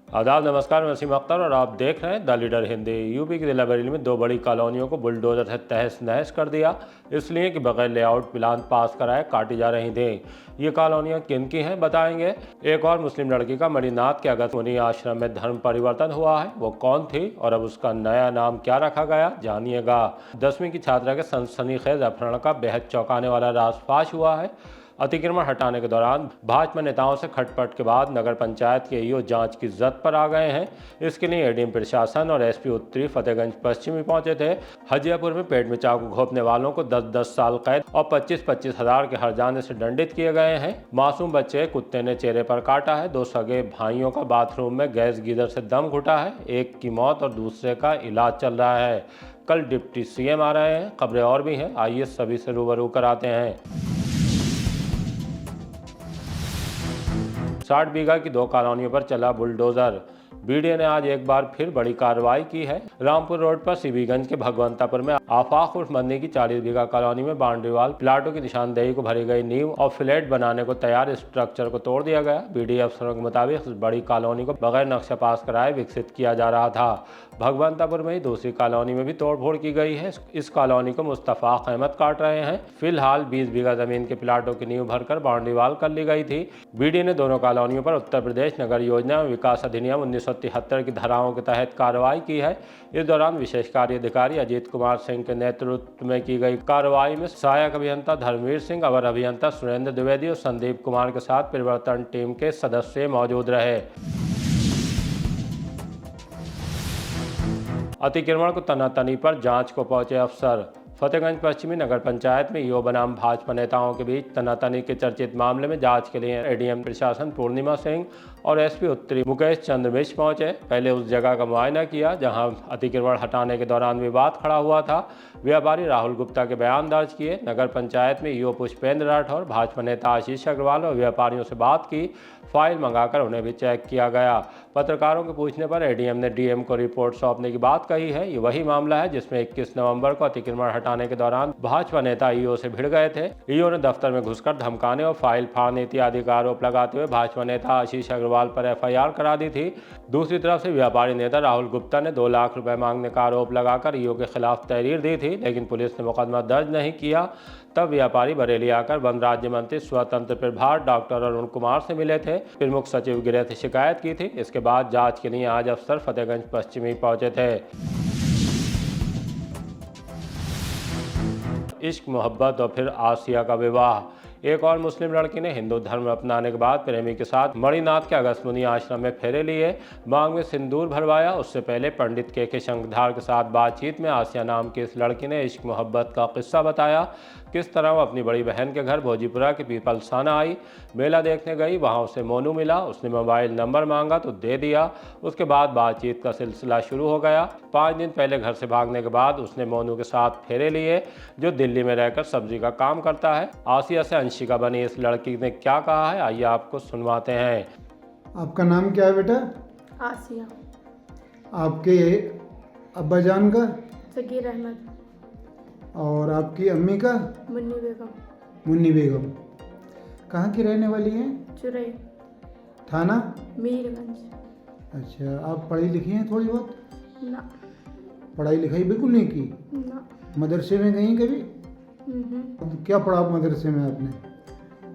आदाब, नमस्कार। मैं वसीम अख्तर और आप देख रहे हैं द लीडर हिंदी। यूपी की जिला बरेली में 2 बड़ी कॉलोनियों को बुलडोजर से तहस नहस कर दिया, इसलिए कि बगैर लेआउट प्लान पास कराए काटी जा रही थी। ये कॉलोनियां किन की हैं बताएंगे। एक और मुस्लिम लड़की का मणिनाथ के अगस्त मुनि आश्रम में धर्म परिवर्तन हुआ है, वो कौन थी और अब उसका नया नाम क्या रखा गया, जानिएगा। 10वीं की छात्रा के सनसनीखेज अपहरण का बेहद चौंकाने वाला राज फाश हुआ है। अतिक्रमण हटाने के दौरान भाजपा नेताओं से खटपट के बाद नगर पंचायत के ईओ जांच की जद पर आ गए हैं। इसके लिए एडीएम प्रशासन और एसपी उत्तरी फतेहगंज पश्चिमी पहुंचे थे। हजियापुर में पेट में चाकू घोंपने वालों को 10-10 साल कैद और 25-25 हजार के हर्जाने से दंडित किए गए हैं। मासूम बच्चे कुत्ते ने चेहरे पर काटा है। 2 सगे भाइयों का बाथरूम में गैस गीजर से दम घुटा है। एक की मौत और दूसरे का इलाज चल रहा है। कल डिप्टी सीएम आ रहे हैं, खबरें और भी हैं, आइए सभी से रूबरू कराते हैं। 60 बीघा की 2 कॉलोनियों पर चला बुलडोजर। बीडीए ने आज एक बार फिर बड़ी कार्रवाई की है। रामपुर रोड पर सीबीगंज के भगवंतापुर में आफाक उर्फ मन्नी की 40 बीघा कॉलोनी में बाउंड्री वाल प्लाटों की निशानदेही को भरी गई नींव और फ्लैट बनाने को तैयार स्ट्रक्चर को तोड़ दिया गया। बीडीए अफसरों के मुताबिक इस बड़ी कॉलोनी को बगैर नक्शा पास कराए विकसित किया जा रहा था। भगवंतापुर में ही दूसरी कॉलोनी में भी तोड़फोड़ की गई है। इस कॉलोनी को मुस्तफाक अहमद काट रहे हैं। फिलहाल 20 बीघा जमीन के प्लाटों की नींव भरकर बाउंड्री वाल कर ली गई थी। बीडीए ने दोनों कॉलोनियों पर उत्तर प्रदेश नगर योजना एवं विकास अधिनियम 1973 की धाराओं के तहत कार्रवाई की है। इस दौरान विशेष कार्य अधिकारी अजीत कुमार सिंह के नेतृत्व में की गई कार्रवाई में सहायक अभियंता धर्मवीर सिंह, अवर अभियंता सुरेंद्र द्विवेदी और संदीप कुमार के साथ परिवर्तन टीम के सदस्य मौजूद रहे। अतिक्रमण को तनातनी पर जांच को पहुंचे अफसर। फतेहगंज पश्चिमी नगर पंचायत में ईओ बनाम भाजपा नेताओं के बीच तनातनी के चर्चित मामले में जांच के लिए एडीएम प्रशासन पूर्णिमा सिंह और एसपी उत्तरी मुकेश चंद्र मिश्र पहुंचे। पहले उस जगह का मुआयना किया जहां अतिक्रमण हटाने के दौरान विवाद खड़ा हुआ था। व्यापारी राहुल गुप्ता के बयान दर्ज किए। नगर पंचायत में ईओ पुष्पेंद्र राठौर, भाजपा नेता आशीष अग्रवाल और व्यापारियों से बात की। फाइल मंगाकर उन्हें भी चेक किया गया। पत्रकारों के पूछने पर एडीएम ने डीएम को रिपोर्ट सौंपने की बात कही है। ये वही मामला है जिसमें 21 नवंबर को अतिक्रमण हटाने के दौरान भाजपा नेता ईओ से भिड़ गए थे। ईओ ने दफ्तर में घुसकर धमकाने और फाइल फाड़ने इत्यादि का आरोप लगाते हुए भाजपा नेता आशीष अग्रवाल पर एफआईआर करा दी थी। दूसरी तरफ से व्यापारी नेता राहुल गुप्ता ने 2 लाख रुपए मांगने का आरोप लगाकर ईओ के खिलाफ तहरीर दी थी, लेकिन पुलिस ने मुकदमा दर्ज नहीं किया। तब व्यापारी बरेली आकर वन राज्य मंत्री स्वतंत्र प्रभार डॉक्टर अरुण कुमार से मिले थे। प्रमुख सचिव गिरह से शिकायत की थी। इसके बाद जांच के लिए आज अफसर फतेहगंज पश्चिमी पहुंचे थे। इश्क, मोहब्बत और फिर आसिया का विवाह। एक और मुस्लिम लड़की ने हिंदू धर्म अपनाने के बाद प्रेमी के साथ मणिनाथ के अगस्त मुनि आश्रम में फेरे लिए, मांग में सिंदूर भरवाया। उससे पहले पंडित के शंखधार के साथ बातचीत में आसिया नाम की इस लड़की ने इश्क मोहब्बत का किस्सा बताया। किस तरह वो अपनी बड़ी बहन के घर भोजीपुरा के पीपलसाना आई, मेला देखने गई, वहाँ उसे मोनू मिला, उसने मोबाइल नंबर मांगा तो दे दिया। उसके बाद बातचीत का सिलसिला शुरू हो गया। 5 दिन पहले घर से भागने के बाद उसने मोनू के साथ फेरे लिए, जो दिल्ली में रहकर सब्जी का काम करता है। आसिया से अंशिका बनी इस लड़की ने क्या कहा है, आइए आपको सुनवाते हैं। आपका नाम क्या है बेटा? आसिया। आपके अब्बा जान का? सगीर अहमद। और आपकी अम्मी का? मुन्नी बेगम। मुन्नी बेगम। कहाँ की रहने वाली हैं? चुरई। थाना? मीरगंज। अच्छा, आप पढ़ी लिखी हैं थोड़ी बहुत? ना। पढ़ाई लिखाई बिल्कुल नहीं की? ना। मदरसे में गई कभी? क्या पढ़ा मदरसे में आपने?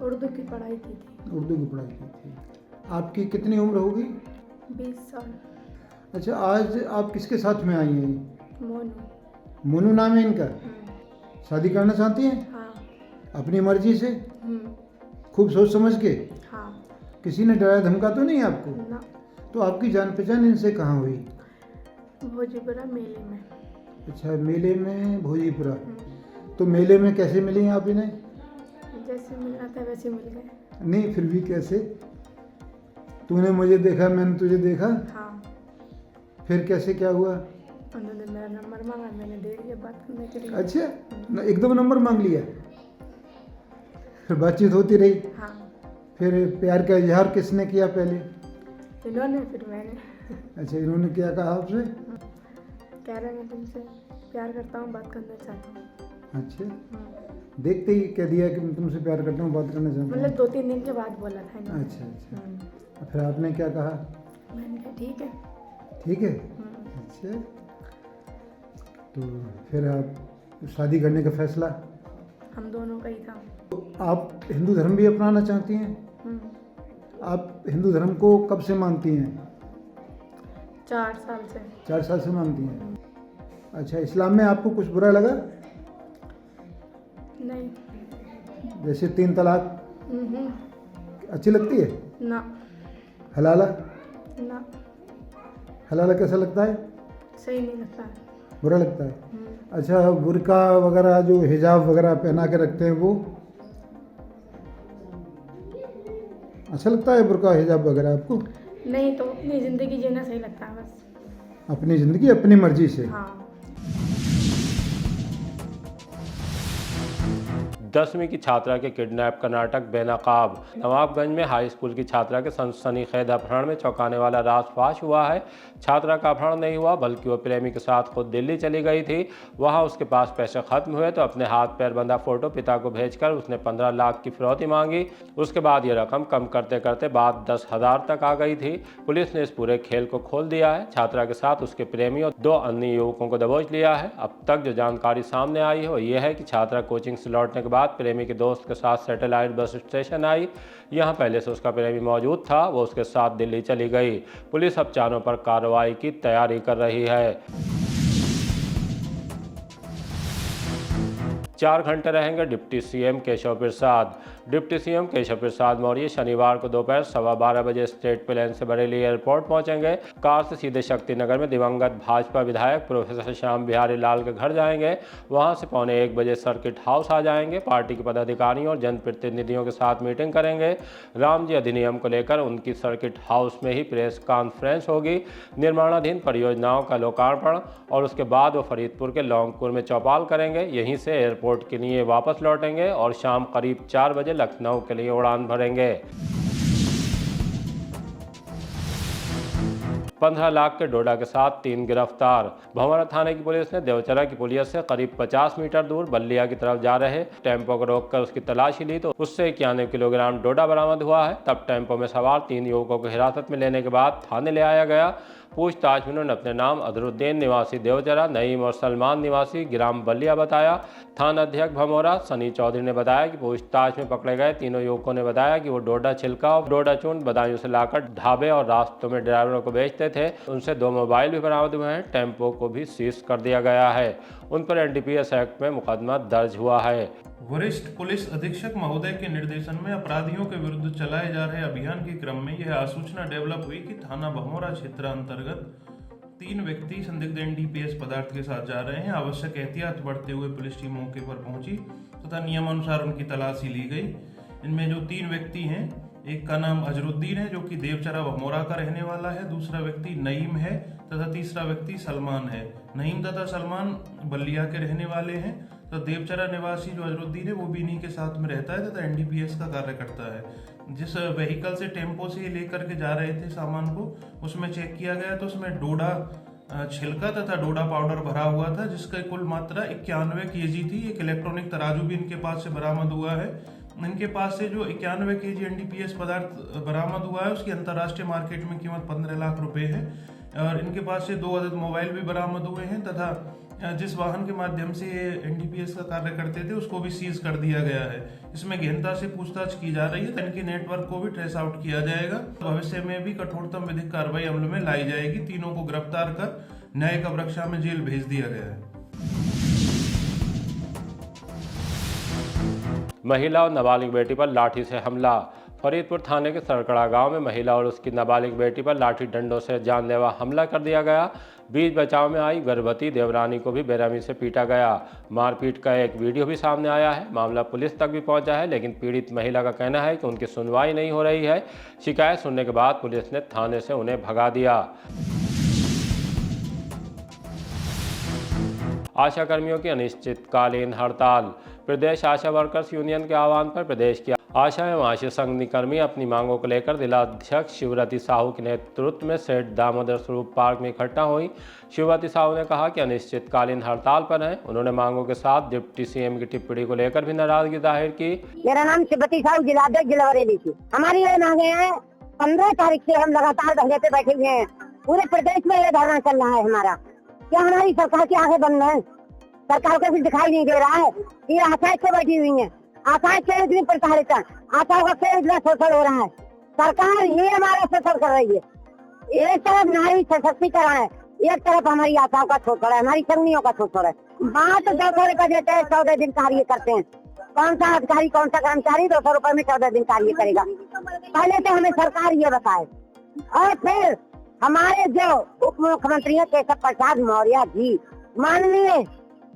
उर्दू की पढ़ाई की थी। उर्दू की पढ़ाई की थी। आपकी कितनी उम्र होगी? 20 साल। अच्छा, आज आप किसके साथ में आई हैं? मोनू। मोनू नाम है इनका? शादी करना चाहती हैं? हाँ। अपनी मर्जी से? खूब सोच समझ के? हाँ। किसी ने डराया धमका तो नहीं आपको? ना। तो आपकी जान पहचान इनसे कहाँ हुई? भोजीपुरा मेले में। अच्छा, मेले में भोजीपुरा। तो मेले में कैसे मिली आप इन्हें? जैसे मिलना था वैसे मिल गए। नहीं, फिर भी कैसे? तूने मुझे देखा, मैंने तुझे देखा? हाँ। फिर कैसे क्या हुआ? उन्होंने मेरा नंबर मांगा, मैंने दे दिया बात करने के लिए। अच्छा, एकदम नंबर मांग लिया? फिर बातचीत होती रही? हाँ। फिर प्यार का इजहार किसने किया पहले? इन्होंने, फिर मैंने। अच्छा, इन्होंने क्या कहा आपसे? कह रहे मैं तुमसे प्यार करता हूँ, बात करना चाहता हूँ। अच्छा, देखते ही कह दिया कि मैं तुमसे प्यार करता हूँ, बात करना चाहता हूँ? मतलब 2-3 दिन के बाद बोला था इन्होंने। अच्छा। फिर आपने क्या कहा? मैंने ठीक है। ठीक है। अच्छा, तो फिर आप शादी करने का फैसला हम दोनों का ही था। तो आप हिंदू धर्म भी अपनाना चाहती हैं? आप हिंदू धर्म को कब से मानती हैं? 4 साल से। 4 साल से मानती हैं। अच्छा, इस्लाम में आपको कुछ बुरा लगा? नहीं। जैसे 3 तलाक अच्छी लगती है? ना। हलाला? ना, हलाला कैसा लगता है? सही नहीं लगता है। बुरा लगता है। अच्छा, बुर्का वगैरह जो हिजाब वगैरह पहना के रखते हैं वो अच्छा लगता है? बुर्का हिजाब वगैरह आपको? नहीं, तो अपनी ज़िंदगी जीना सही लगता है बस। अपनी ज़िंदगी अपनी मर्जी से। हाँ। 10वीं की छात्रा के किडनैप का नाटक बेनकाब। नवाबगंज में हाई स्कूल की छात्रा के सनसनीखेज अपहरण में चौंकाने वाला राज फाश हुआ है। छात्रा का अपहरण नहीं हुआ, बल्कि वो प्रेमी के साथ खुद दिल्ली चली गई थी। वहां उसके पास पैसे खत्म हुए तो अपने हाथ पैर बंधा फोटो पिता को भेजकर उसने 15 लाख की फिरौती मांगी। उसके बाद ये रकम कम करते करते बात 10,000 तक आ गई थी। पुलिस ने इस पूरे खेल को खोल दिया है। छात्रा के साथ उसके प्रेमी और 2 अन्य युवकों को दबोच लिया है। अब तक जो जानकारी सामने आई है वो ये है कि छात्रा कोचिंग से लौटने के बाद प्रेमी के दोस्त के साथ सैटेलाइट बस स्टेशन आई। यहां पहले से उसका प्रेमी मौजूद था। वो उसके साथ दिल्ली चली गई। पुलिस अब चारों पर कार्रवाई की तैयारी कर रही है। 4 घंटे रहेंगे deputy CM Keshav Prasad. Deputy CM Keshav Prasad Maurya शनिवार को दोपहर 12:15 बजे स्टेट प्लेन से बरेली एयरपोर्ट पहुंचेंगे। कार से सीधे शक्तिनगर में दिवंगत भाजपा विधायक प्रोफेसर श्याम बिहारी लाल के घर जाएंगे। वहां से 12:45 बजे सर्किट हाउस आ जाएंगे। पार्टी के पदाधिकारियों और जनप्रतिनिधियों के साथ मीटिंग करेंगे। राम जी अधिनियम को लेकर उनकी सर्किट हाउस में ही प्रेस कॉन्फ्रेंस होगी। निर्माणाधीन परियोजनाओं का लोकार्पण और उसके बाद वो फरीदपुर के लौंगपुर में चौपाल करेंगे। यहीं से एयरपोर्ट के लिए वापस लौटेंगे और शाम करीब 4 बजे लखनऊ के लिए उड़ान भरेंगे। 15 लाख के डोडा के साथ 3 गिरफ्तार। भंवरा थाने की पुलिस ने देवचरा की पुलिया से करीब 50 मीटर दूर बल्लिया की तरफ जा रहे टेम्पो को रोककर उसकी तलाशी ली तो उससे 91 किलोग्राम डोडा बरामद हुआ है। तब टेम्पो में सवार 3 युवकों को हिरासत में लेने के बाद थाने ले आया गया। पूछताछ में उन्होंने अपने नाम अजरुद्दीन निवासी देवचरा, नईम और सलमान निवासी ग्राम बल्लिया बताया। थाना अध्यक्ष भमोरा सनी चौधरी ने बताया कि पूछताछ में पकड़े गए तीनों युवकों ने बताया कि वो डोडा छिलका और डोडा चूर्ण बदायूं से लाकर ढाबे और रास्तों में ड्राइवरों को बेचते थे। उनसे 2 मोबाइल भी बरामद हुए हैं। टेम्पो को भी सीज कर दिया गया है। उन पर एनडीपीएस एक्ट में मुकदमा दर्ज हुआ है। वरिष्ठ पुलिस अधीक्षक महोदय के निर्देशन में अपराधियों के विरुद्ध चलाए जा रहे अभियान के क्रम में यह आसूचना डेवलप हुई कि थाना भमोरा क्षेत्र अंतर्गत 3 व्यक्ति संदिग्ध एनडीपीएस पदार्थ के साथ जा रहे हैं। आवश्यक एहतियात बढ़ते हुए पुलिस टीम मौके पर पहुंची तथा नियमानुसार उनकी तलाशी ली गई। इनमें जो 3 व्यक्ति हैं, एक का नाम अजरुद्दीन है जो कि देवचरा भमोरा का रहने वाला है, दूसरा व्यक्ति नईम है तथा तीसरा व्यक्ति सलमान है। नईम तथा सलमान बल्लिया के रहने वाले हैं तो देवचरा निवासी जो अजरुद्दीन है वो भी इन्हीं के साथ में रहता है तथा एनडीपीएस का कार्य करता है। जिस व्हीकल से टेम्पो से लेकर के जा रहे थे सामान को, उसमें चेक किया गया तो उसमें डोडा छिलका तथा डोडा पाउडर भरा हुआ था जिसका कुल मात्रा 91 केजी थी। एक इलेक्ट्रॉनिक तराजू भी इनके पास से बरामद हुआ है। इनके पास से जो 91 केजी एनडीपीएस पदार्थ बरामद हुआ है उसकी अंतर्राष्ट्रीय मार्केट में कीमत 15 लाख रुपए है। और इनके पास से 2 अदद मोबाइल भी बरामद हुए हैं तथा जिस वाहन के माध्यम से ये एनडीपीएस का कार्य करते थे उसको भी सीज कर दिया गया है। इसमें गहनता से पूछताछ की जा रही है। इनके नेटवर्क को भी ट्रेस आउट किया जाएगा। भविष्य में भी कठोरतम विधिक कार्रवाई अमल में लाई जाएगी। तीनों को गिरफ्तार कर न्यायिक अभिरक्षा में जेल भेज दिया गया है। महिला और नाबालिग बेटी पर लाठी से हमला। फरीदपुर थाने के सरकड़ा गांव में महिला और उसकी नाबालिग बेटी पर लाठी डंडों से जानलेवा हमला कर दिया गया। बीच बचाव में आई गर्भवती देवरानी को भी बेरहमी से पीटा गया। मारपीट का एक वीडियो भी सामने आया है। मामला पुलिस तक भी पहुंचा है, लेकिन पीड़ित महिला का कहना है कि उनकी सुनवाई नहीं हो रही है। शिकायत सुनने के बाद पुलिस ने थाने से उन्हें भगा दिया। आशा कर्मियों की अनिश्चितकालीन हड़ताल। प्रदेश आशा वर्कर्स यूनियन के आह्वान पर प्रदेश की आशा एवं आशा संघ कर्मी अपनी मांगों को लेकर जिलाध्यक्ष शिवरती साहू के नेतृत्व में सेठ दामोदर स्वरूप पार्क में इकट्ठा हुई। शिवरती साहू ने कहा कि अनिश्चितकालीन हड़ताल पर हैं। उन्होंने मांगों के साथ डिप्टी सीएम की टिप्पणी को लेकर भी नाराजगी जाहिर की। मेरा नाम शिवरती साहू, जिलाध्यक्ष जिला बरेली की। हमारी ये मांगे हैं, 15 तारीख से हम लगातार धरने पे बैठे हुए हैं। पूरे प्रदेश में ये धरना चल रहा है हमारा। क्या हमारी सरकार की आंखें बंद है? सरकार को कुछ दिखाई नहीं दे रहा है। ये आशाएं क्यों बैठी हुई है? आशाएं क्यों इतनी प्रताड़ित है? आशाओं का क्यों इतना शोषण हो रहा है? सरकार ये हमारा शोषण कर रही है। एक तरफ नारी सशक्तिकरण है, एक तरफ हमारी आशाओं का शोषण है, हमारी संगनियों का शोषण है। मात्र 200 रुपए देते हैं, 14 दिन कार्य करते हैं। कौन सा अधिकारी, कौन सा कर्मचारी 200 रुपए में 14 दिन कार्य करेगा? पहले तो हमें सरकार ये बताए। और फिर हमारे जो उप मुख्यमंत्री है केशव प्रसाद मौर्य जी, माननीय,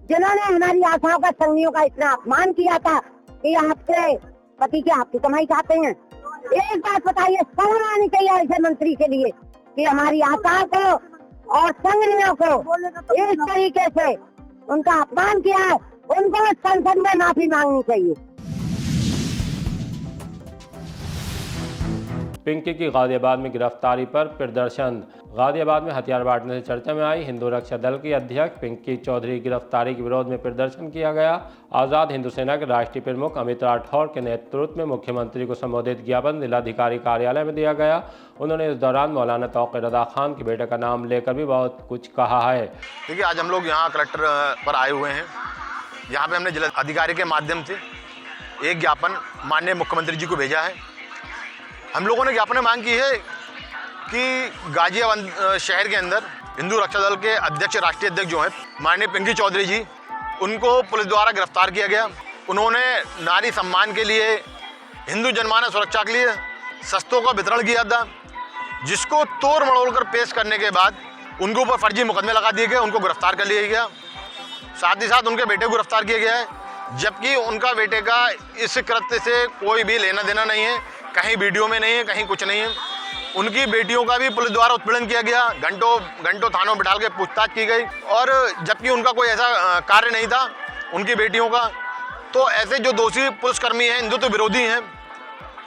जिन्होंने हमारी आशाओं का, संगनियों का इतना अपमान किया था कि आपके पति की आपकी कमाई खाते हैं। एक बात बताइए, शर्म आनी चाहिए ऐसे मंत्री के लिए कि हमारी आशाओं को और संगनियों को इस तरीके से उनका अपमान किया है। उनको संसद में माफी मांगनी चाहिए। पिंकी की गाजियाबाद में गिरफ्तारी पर प्रदर्शन। गाजियाबाद में हथियार बांटने से चर्चा में आई हिंदू रक्षा दल की अध्यक्ष पिंकी चौधरी की गिरफ्तारी के विरोध में प्रदर्शन किया गया। आज़ाद हिंदू सेना के राष्ट्रीय प्रमुख अमित राठौर के नेतृत्व में मुख्यमंत्री को संबोधित ज्ञापन जिलाधिकारी कार्यालय में दिया गया। उन्होंने इस दौरान मौलाना तौक़ीर रज़ा खान के बेटे का नाम लेकर भी बहुत कुछ कहा है। देखिए, आज हम लोग यहाँ कलेक्टर पर आए हुए हैं। यहाँ पे हमने जिला अधिकारी के माध्यम से एक ज्ञापन माननीय मुख्यमंत्री जी को भेजा है। हम लोगों ने ज्ञापन में मांग की है कि गाजियाबाद शहर के अंदर हिंदू रक्षा दल के अध्यक्ष, राष्ट्रीय अध्यक्ष जो हैं माननीय पिंकी चौधरी जी, उनको पुलिस द्वारा गिरफ्तार किया गया। उन्होंने नारी सम्मान के लिए, हिंदू जनमानस सुरक्षा के लिए शस्त्रों का वितरण किया था, जिसको तोड़ मड़ोड़ कर पेश करने के बाद उनके ऊपर फर्जी मुकदमे लगा दिए गए, उनको गिरफ्तार कर लिया गया। साथ ही साथ उनके बेटे को गिरफ्तार किया गया है, जबकि उनका बेटे का इस कृत्य से कोई भी लेना देना नहीं है, कहीं वीडियो में नहीं है, कहीं कुछ नहीं है। उनकी बेटियों का भी पुलिस द्वारा उत्पीड़न किया गया, घंटों थानों में बिठाल के पूछताछ की गई, और जबकि उनका कोई ऐसा कार्य नहीं था उनकी बेटियों का। तो ऐसे जो दोषी पुलिसकर्मी हैं, हिंदुत्व विरोधी हैं,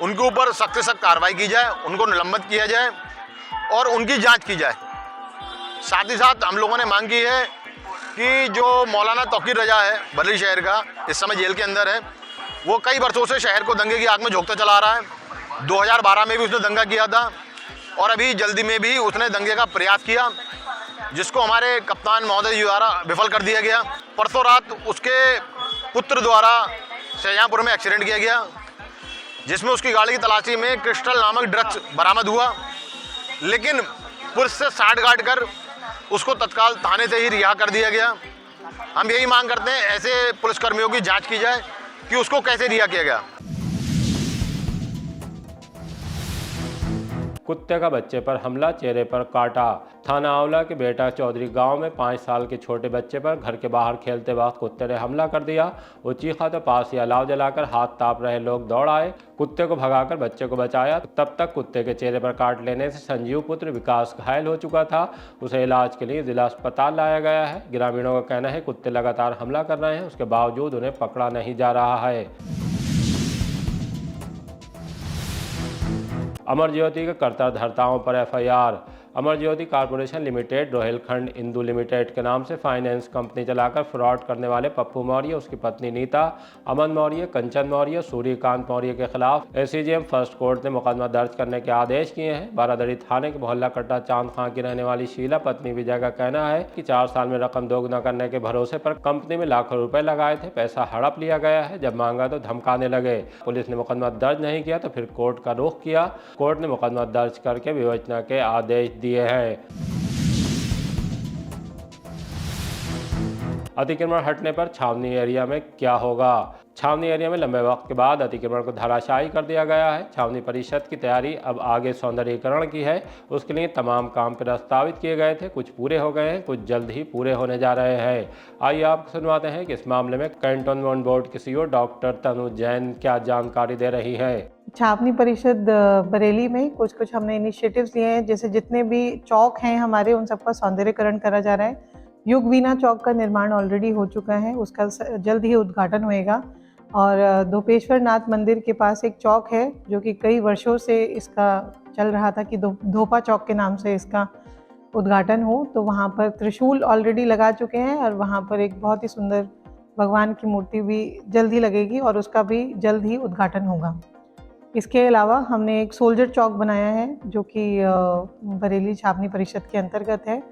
उनके ऊपर सख्त से सख्त कार्रवाई की जाए, उनको निलंबित किया जाए और उनकी जाँच की जाए। साथ ही साथ हम लोगों ने मांग की है कि जो मौलाना तौक़ीर रज़ा है बरेली शहर का, इस समय जेल के अंदर है, वो कई वर्षों से शहर को दंगे की आग में झोंकता चला रहा है। 2012 में भी उसने दंगा किया था और अभी जल्दी में भी उसने दंगे का प्रयास किया, जिसको हमारे कप्तान महोदय जी द्वारा विफल कर दिया गया। परसों रात उसके पुत्र द्वारा शाहजहाँपुर में एक्सीडेंट किया गया, जिसमें उसकी गाड़ी की तलाशी में क्रिस्टल नामक ड्रग्स बरामद हुआ, लेकिन पुलिस से साठ-गांठ कर उसको तत्काल थाने से ही रिहा कर दिया गया। हम यही मांग करते हैं ऐसे पुलिसकर्मियों की जांच की जाए कि उसको कैसे रिहा किया गया। कुत्ते का बच्चे पर हमला, चेहरे पर काटा। थाना आंवला के बेटा चौधरी गांव में 5 साल के छोटे बच्चे पर घर के बाहर खेलते वक्त कुत्ते ने हमला कर दिया। वो चीखा तो पास ही अलाव जलाकर हाथ ताप रहे लोग दौड़ आए, कुत्ते को भगाकर बच्चे को बचाया। तब तक कुत्ते के चेहरे पर काट लेने से संजीव पुत्र विकास घायल हो चुका था। उसे इलाज के लिए जिला अस्पताल लाया गया है। ग्रामीणों का कहना है कुत्ते लगातार हमला कर रहे हैं, उसके बावजूद उन्हें पकड़ा नहीं जा रहा है। अमर ज्योति के कर्ता धर्ताओं पर FIR. Amar Jyoti corporation limited Rohilkhand Indu limited के नाम से फाइनेंस कंपनी चलाकर फ्रॉड करने वाले पप्पू मौर्य, उसकी पत्नी नीता, अमन मौर्य, कंचन मौर्य, सूर्यकांत मौर्य के खिलाफ एसीजेएम फर्स्ट कोर्ट ने मुकदमा दर्ज करने के आदेश किए हैं। बारादरी थाने के मोहल्ला कट्टा चांद खां की रहने वाली शीला पत्नी विजय का कहना है कि 4 साल में रकम दोगुना करने के भरोसे पर कंपनी में लाखों रुपए लगाए थे, पैसा हड़प लिया गया है। जब मांगा तो धमकाने लगे। पुलिस ने मुकदमा दर्ज नहीं किया तो फिर कोर्ट का रुख किया। कोर्ट ने मुकदमा दर्ज करके विवेचना के आदेश दिए हैं। अतिक्रमण हटने पर छावनी एरिया में क्या होगा? छावनी एरिया में लंबे वक्त के बाद अतिक्रमण को धराशायी कर दिया गया है। छावनी परिषद की तैयारी अब आगे सौंदर्यीकरण की है। उसके लिए तमाम काम प्रस्तावित किए गए थे, कुछ पूरे हो गए हैं, कुछ जल्द ही पूरे होने जा रहे हैं। आइए आपको सुनवाते हैं कि इस मामले में कैंटोनमेंट बोर्ड के सीईओ डॉक्टर तनु जैन क्या जानकारी दे रही है। छावनी परिषद बरेली में कुछ हमने इनिशिएटिव्स लिए हैं, जैसे जितने भी चौक हैं हमारे उन सबका सौंदर्यीकरण करा जा रहा है। युगवीना चौक का निर्माण ऑलरेडी हो चुका है, उसका जल्द ही उद्घाटन होएगा। और धोपेश्वर नाथ मंदिर के पास एक चौक है जो कि कई वर्षों से इसका चल रहा था कि धोपा चौक के नाम से इसका उद्घाटन हो, तो वहाँ पर त्रिशूल ऑलरेडी लगा चुके हैं और वहाँ पर एक बहुत ही सुंदर भगवान की मूर्ति भी जल्द ही लगेगी और उसका भी जल्द ही उद्घाटन होगा। इसके अलावा हमने एक सोल्जर चौक बनाया है जो कि बरेली छावनी परिषद के अंतर्गत है,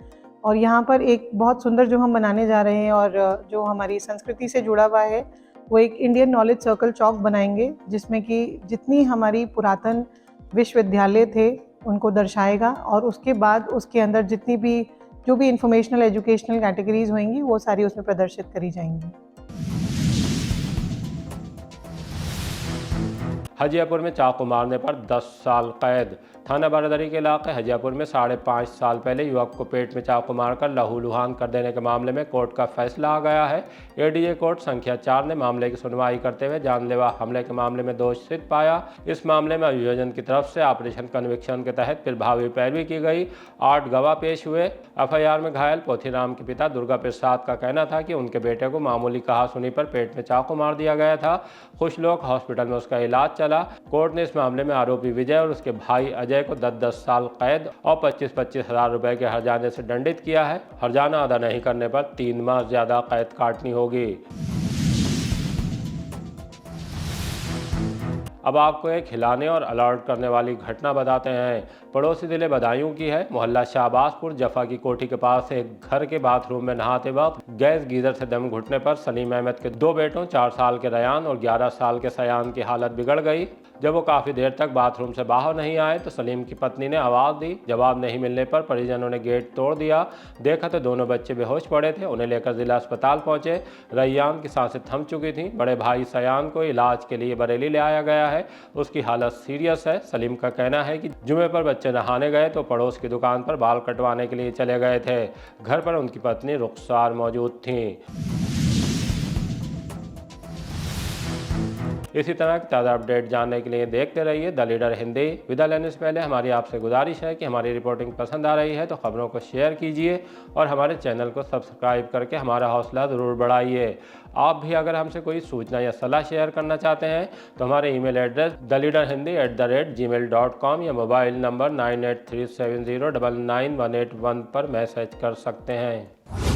और यहाँ पर एक बहुत सुंदर जो हम बनाने जा रहे हैं और जो हमारी संस्कृति से जुड़ा हुआ है वो एक इंडियन नॉलेज सर्कल चौक बनाएंगे, जिसमें कि जितनी हमारी पुरातन विश्वविद्यालय थे उनको दर्शाएगा, और उसके बाद उसके अंदर जितनी भी जो भी इंफॉर्मेशनल एजुकेशनल कैटेगरीज होंगी वो सारी उसमें प्रदर्शित करी जाएंगी। हजियापुर में चाकू मारने पर 10 साल कैद। थाना बारादरी के इलाके हजियापुर में 5.5 साल पहले युवक को पेट में चाकू मारकर लहूलुहान कर देने के मामले में कोर्ट का फैसला आ गया है। एडीजे कोर्ट संख्या 4 ने मामले की सुनवाई करते हुए जानलेवा हमले के मामले में दोष सिद्ध पाया। इस मामले में अभियोजन की तरफ से ऑपरेशन कन्विक्शन के तहत प्रभावी पैरवी की गई। 8 गवाह पेश हुए। एफआईआर में घायल पोथीराम के पिता दुर्गा प्रसाद का कहना था कि उनके बेटे को मामूली कहासुनी पर पेट में चाकू मार दिया गया था। कुछ लोग हॉस्पिटल में उसका इलाज चला। कोर्ट ने इस मामले में आरोपी विजय और उसके भाई अजय को 10-10 साल कैद और 25-25 हज़ार रुपए के हर्जाने से दंडित किया है। हर्जाना अदा नहीं करने पर 3 माह ज्यादा कैद काटनी होगी। अब आपको एक हिलाने और अलर्ट करने वाली घटना बताते हैं। पड़ोसी जिले बदायूं की है। मोहल्ला शाहबाजपुर जफा की कोठी के पास एक घर के बाथरूम में नहाते वक्त गैस गीजर से दम घुटने पर सलीम अहमद के 2 बेटों 4 साल के रयान और 11 साल के सयान की हालत बिगड़ गई। जब वो काफ़ी देर तक बाथरूम से बाहर नहीं आए तो सलीम की पत्नी ने आवाज़ दी। जवाब नहीं मिलने पर परिजनों ने गेट तोड़ दिया। देखा तो दोनों बच्चे बेहोश पड़े थे। उन्हें लेकर जिला अस्पताल पहुंचे। रैयान की सांसें थम चुकी थीं। बड़े भाई सयान को इलाज के लिए बरेली ले आया गया है। उसकी हालत सीरियस है। सलीम का कहना है कि जुमे पर बच्चे नहाने गए तो पड़ोस की दुकान पर बाल कटवाने के लिए चले गए थे। घर पर उनकी पत्नी रुखसार मौजूद थीं। इसी तरह की ताज़ा अपडेट जानने के लिए देखते रहिए द लीडर हिंदी। विदा लेने से पहले हमारी आपसे गुजारिश है कि हमारी रिपोर्टिंग पसंद आ रही है तो खबरों को शेयर कीजिए और हमारे चैनल को सब्सक्राइब करके हमारा हौसला ज़रूर बढ़ाइए। आप भी अगर हमसे कोई सूचना या सलाह शेयर करना चाहते हैं तो हमारे ईमेल एड्रेस theleaderhindi@gmail.com या मोबाइल नंबर 9837099181 पर मैसेज कर सकते हैं।